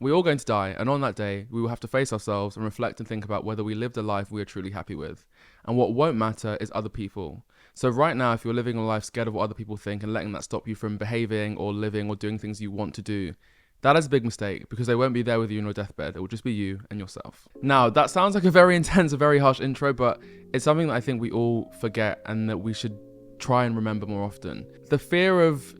We're all going to die, and on that day, we will have to face ourselves and reflect and think about whether we lived a life we are truly happy with. And what won't matter is other people. So right now, if you're living a life scared of what other people think and letting that stop you from behaving or living or doing things you want to do, that is a big mistake because they won't be there with you in your deathbed. It will just be you and yourself. Now, that sounds like a very intense, a very harsh intro, but it's something that I think we all forget and that we should try and remember more often. The fear of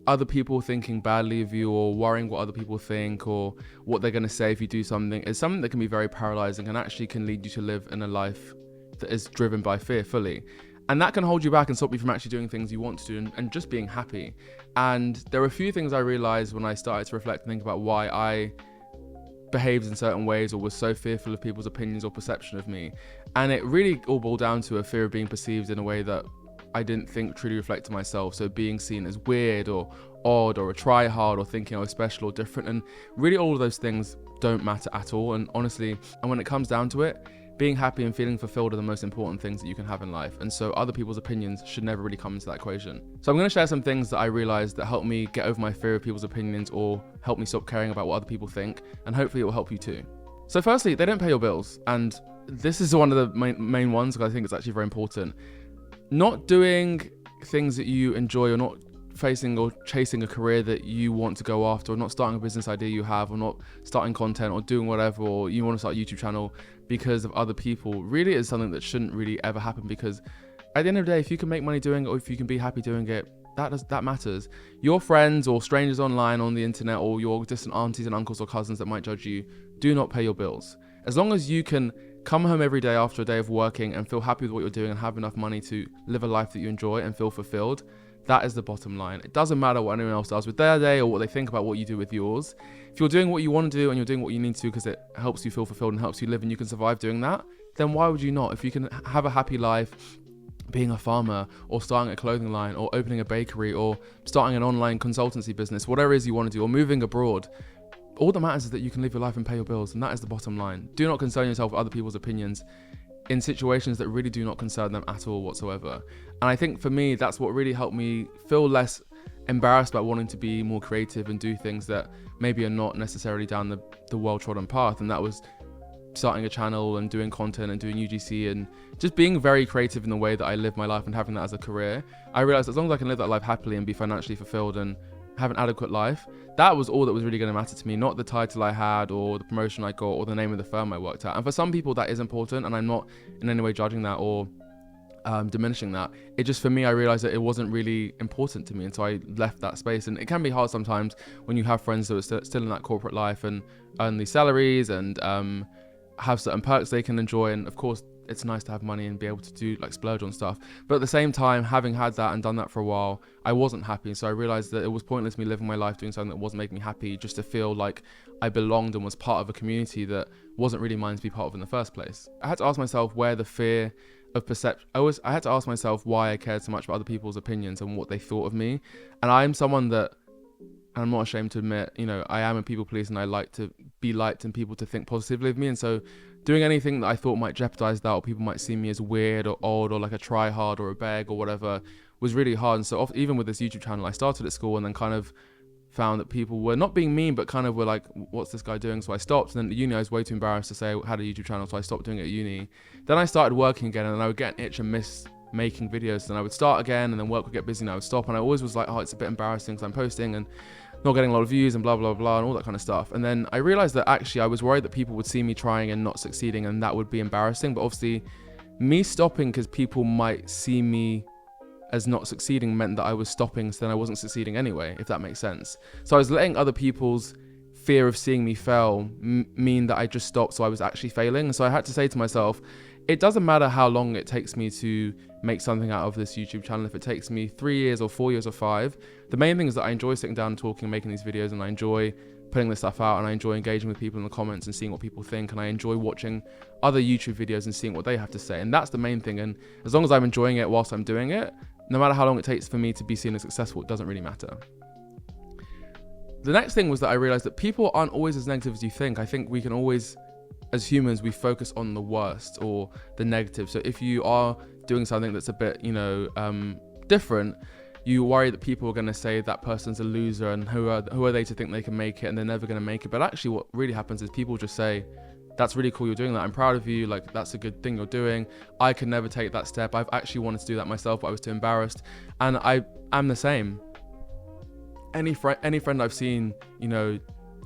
other people thinking badly of you or worrying what other people think or what they're going to say if you do something is something that can be very paralyzing and actually can lead you to live in a life that is driven by fear fully. And that can hold you back and stop you from actually doing things you want to do and just being happy. And there were a few things I realized when I started to reflect and think about why I behaved in certain ways or was so fearful of people's opinions or perception of me. And it really all boiled down to a fear of being perceived in a way that I didn't think truly reflected myself. So being seen as weird or odd or a try hard or thinking I was special or different. And really all of those things don't matter at all. And honestly, and when it comes down to it, being happy and feeling fulfilled are the most important things that you can have in life. And so other people's opinions should never really come into that equation. So I'm going to share some things that I realized that helped me get over my fear of people's opinions or help me stop caring about what other people think. And hopefully it will help you too. So firstly, they don't pay your bills. And this is one of the main ones because I think it's actually very important. Not doing things that you enjoy or not facing or chasing a career that you want to go after or not starting a business idea you have or not starting content or doing whatever or you want to start a YouTube channel because of other people really is something that shouldn't really ever happen because at the end of the day, if you can make money doing it or if you can be happy doing it, that matters. Your friends or strangers online on the internet or your distant aunties and uncles or cousins that might judge you do not pay your bills. As long as you can come home every day after a day of working and feel happy with what you're doing and have enough money to live a life that you enjoy and feel fulfilled, that is the bottom line. It doesn't matter what anyone else does with their day or what they think about what you do with yours. If you're doing what you want to do and you're doing what you need to because it helps you feel fulfilled and helps you live and you can survive doing that, then why would you not? If you can have a happy life being a farmer or starting a clothing line or opening a bakery or starting an online consultancy business, whatever it is you want to do, or moving abroad, all that matters is that you can live your life and pay your bills, and that is the bottom line. Do not concern yourself with other people's opinions in situations that really do not concern them at all whatsoever. And I think for me, that's what really helped me feel less embarrassed about wanting to be more creative and do things that maybe are not necessarily down the well-trodden path. And that was starting a channel and doing content and doing UGC and just being very creative in the way that I live my life and having that as a career. I realized as long as I can live that life happily and be financially fulfilled and have an adequate life, that was all that was really going to matter to me, not the title I had or the promotion I got or the name of the firm I worked at. And for some people that is important, and I'm not in any way judging that or diminishing that. It just, for me, I realized that it wasn't really important to me, and so I left that space. And it can be hard sometimes when you have friends that are still in that corporate life and earn these salaries and have certain perks they can enjoy, and of course it's nice to have money and be able to do like splurge on stuff, but at the same time, having had that and done that for a while, I wasn't happy. So I realized that it was pointless me living my life doing something that wasn't making me happy just to feel like I belonged and was part of a community that wasn't really mine to be part of in the first place. I had to ask myself where the fear of perception, I had to ask myself why I cared so much about other people's opinions and what they thought of me. And I'm someone that, and I'm not ashamed to admit, I am a people pleaser and I like to be liked and people to think positively of me. And so doing anything that I thought might jeopardize that, or people might see me as weird or odd or like a try hard or a beg or whatever, was really hard. And so even with this YouTube channel, I started at school and then kind of found that people were not being mean, but kind of were like, what's this guy doing? So I stopped. And then at uni, I was way too embarrassed to say I had a YouTube channel, so I stopped doing it at uni. Then I started working again, and I would get an itch and miss making videos. Then I would start again, and then work would get busy and I would stop. And I always was like, oh, it's a bit embarrassing because I'm posting and not getting a lot of views and blah, blah, blah, and all that kind of stuff. And then I realized that actually I was worried that people would see me trying and not succeeding, and that would be embarrassing. But obviously me stopping because people might see me as not succeeding meant that I was stopping, so then I wasn't succeeding anyway, if that makes sense. So I was letting other people's fear of seeing me fail mean that I just stopped, so I was actually failing. And so I had to say to myself, it doesn't matter how long it takes me to make something out of this YouTube channel. If it takes me 3 years or 4 years or 5, the main thing is that I enjoy sitting down and talking and making these videos, and I enjoy putting this stuff out, and I enjoy engaging with people in the comments and seeing what people think, and I enjoy watching other YouTube videos and seeing what they have to say. And that's the main thing. And as long as I'm enjoying it whilst I'm doing it, no matter how long it takes for me to be seen as successful, it doesn't really matter. The next thing was that I realized that people aren't always as negative as you think. I think we can always, as humans, we focus on the worst or the negative. So if you are doing something that's a bit, different, You worry that people are going to say that person's a loser and who are they to think they can make it, and they're never going to make it. But actually what really happens is people just say, that's really cool you're doing that, I'm proud of you, like that's a good thing you're doing. I could never take that step. I've actually wanted to do that myself, but I was too embarrassed. And I am the same. Any friend I've seen,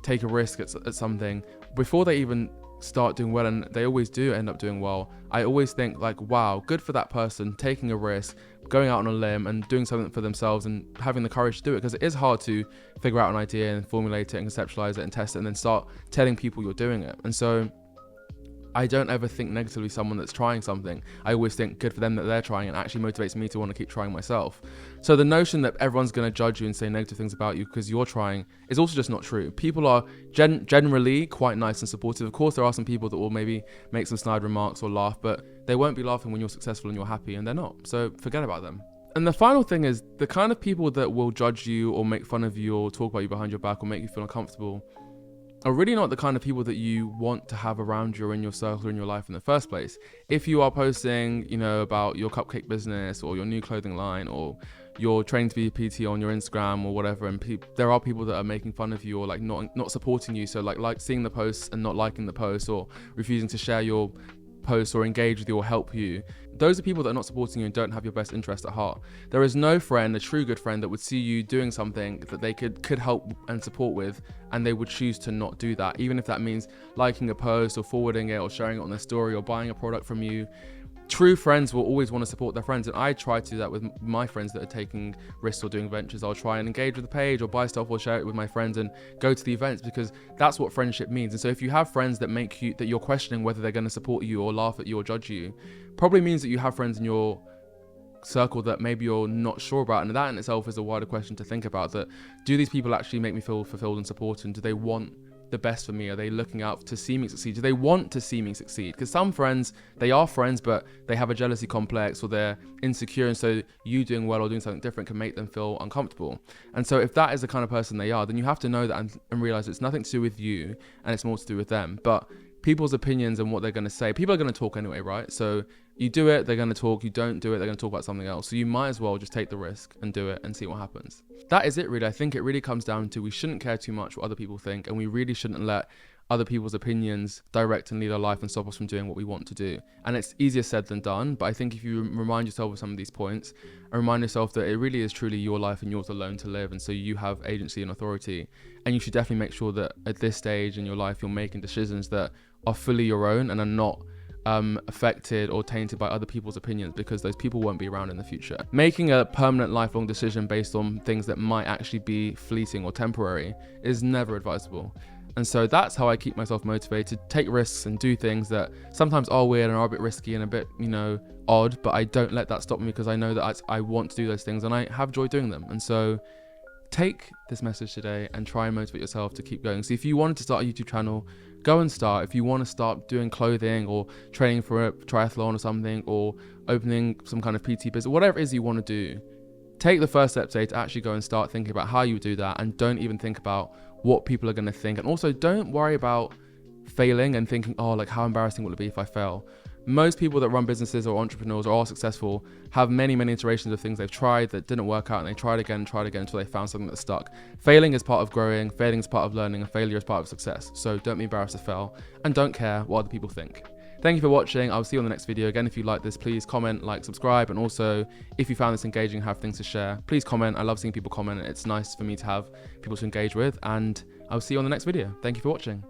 take a risk at something, before they even start doing well, and they always do end up doing well, I always think like, wow, good for that person taking a risk, going out on a limb and doing something for themselves and having the courage to do it, because it is hard to figure out an idea and formulate it and conceptualize it and test it and then start telling people you're doing it. And so I don't ever think negatively someone that's trying something. I always think good for them that they're trying, and actually motivates me to want to keep trying myself. So the notion that everyone's going to judge you and say negative things about you because you're trying is also just not true. People are generally quite nice and supportive. Of course, there are some people that will maybe make some snide remarks or laugh, but they won't be laughing when you're successful and you're happy, and they're not. So forget about them. And the final thing is, the kind of people that will judge you or make fun of you or talk about you behind your back or make you feel uncomfortable are really not the kind of people that you want to have around you or in your circle or in your life in the first place. If you are posting, about your cupcake business or your new clothing line, or you're training to be a PT on your Instagram or whatever, and there are people that are making fun of you or like not supporting you, so like seeing the posts and not liking the posts, or refusing to share your posts or engage with you or help you, those are people that are not supporting you and don't have your best interest at heart. There is no friend, a true good friend, that would see you doing something that they could help and support with, and they would choose to not do that, even if that means liking a post or forwarding it or sharing it on their story or buying a product from you. True friends will always want to support their friends, and I try to do that with my friends that are taking risks or doing ventures. I'll try and engage with the page or buy stuff or share it with my friends and go to the events, because that's what friendship means. And so if you have friends that you're questioning whether they're going to support you or laugh at you or judge you, probably means that you have friends in your circle that maybe you're not sure about. And that in itself is a wider question to think about, that do these people actually make me feel fulfilled and supported, and do they want the best for me? Are they looking out to see me succeed? Do they want to see me succeed? Because some friends, they are friends, but they have a jealousy complex or they're insecure, and so you doing well or doing something different can make them feel uncomfortable. And so if that is the kind of person they are, then you have to know that and realize it's nothing to do with you and it's more to do with them. But people's opinions and what they're going to say, people are going to talk anyway, right? So you do it, they're going to talk. You don't do it, they're going to talk about something else. So you might as well just take the risk and do it and see what happens. That is it, really. I think it really comes down to, we shouldn't care too much what other people think, and we really shouldn't let other people's opinions direct and lead our life and stop us from doing what we want to do. And it's easier said than done, but I think if you remind yourself of some of these points and remind yourself that it really is truly your life and yours alone to live, and so you have agency and authority, and you should definitely make sure that at this stage in your life you're making decisions that are fully your own and are not affected or tainted by other people's opinions, because those people won't be around in the future. Making a permanent lifelong decision based on things that might actually be fleeting or temporary is never advisable. And so that's how I keep myself motivated, take risks and do things that sometimes are weird and are a bit risky and a bit, odd, but I don't let that stop me, because I know that I want to do those things and I have joy doing them. And so take this message today and try and motivate yourself to keep going. So if you wanted to start a YouTube channel, go and start. If you want to start doing clothing or training for a triathlon or something, or opening some kind of PT business, whatever it is you want to do, take the first step today to actually go and start thinking about how you would do that, and don't even think about what people are going to think. And also don't worry about failing and thinking, oh, like how embarrassing will it be if I fail? Most people that run businesses or entrepreneurs or are successful have many iterations of things they've tried that didn't work out, and they tried again until they found something that stuck. Failing is part of growing, failing is part of learning, and failure is part of success. So don't be embarrassed to fail, and don't care what other people think. Thank you for watching. I'll see you on the next video. Again, if you like this, please comment, like, subscribe, and also if you found this engaging, have things to share, please comment. I love seeing people comment. It's nice for me to have people to engage with, and I'll see you on the next video. Thank you for watching.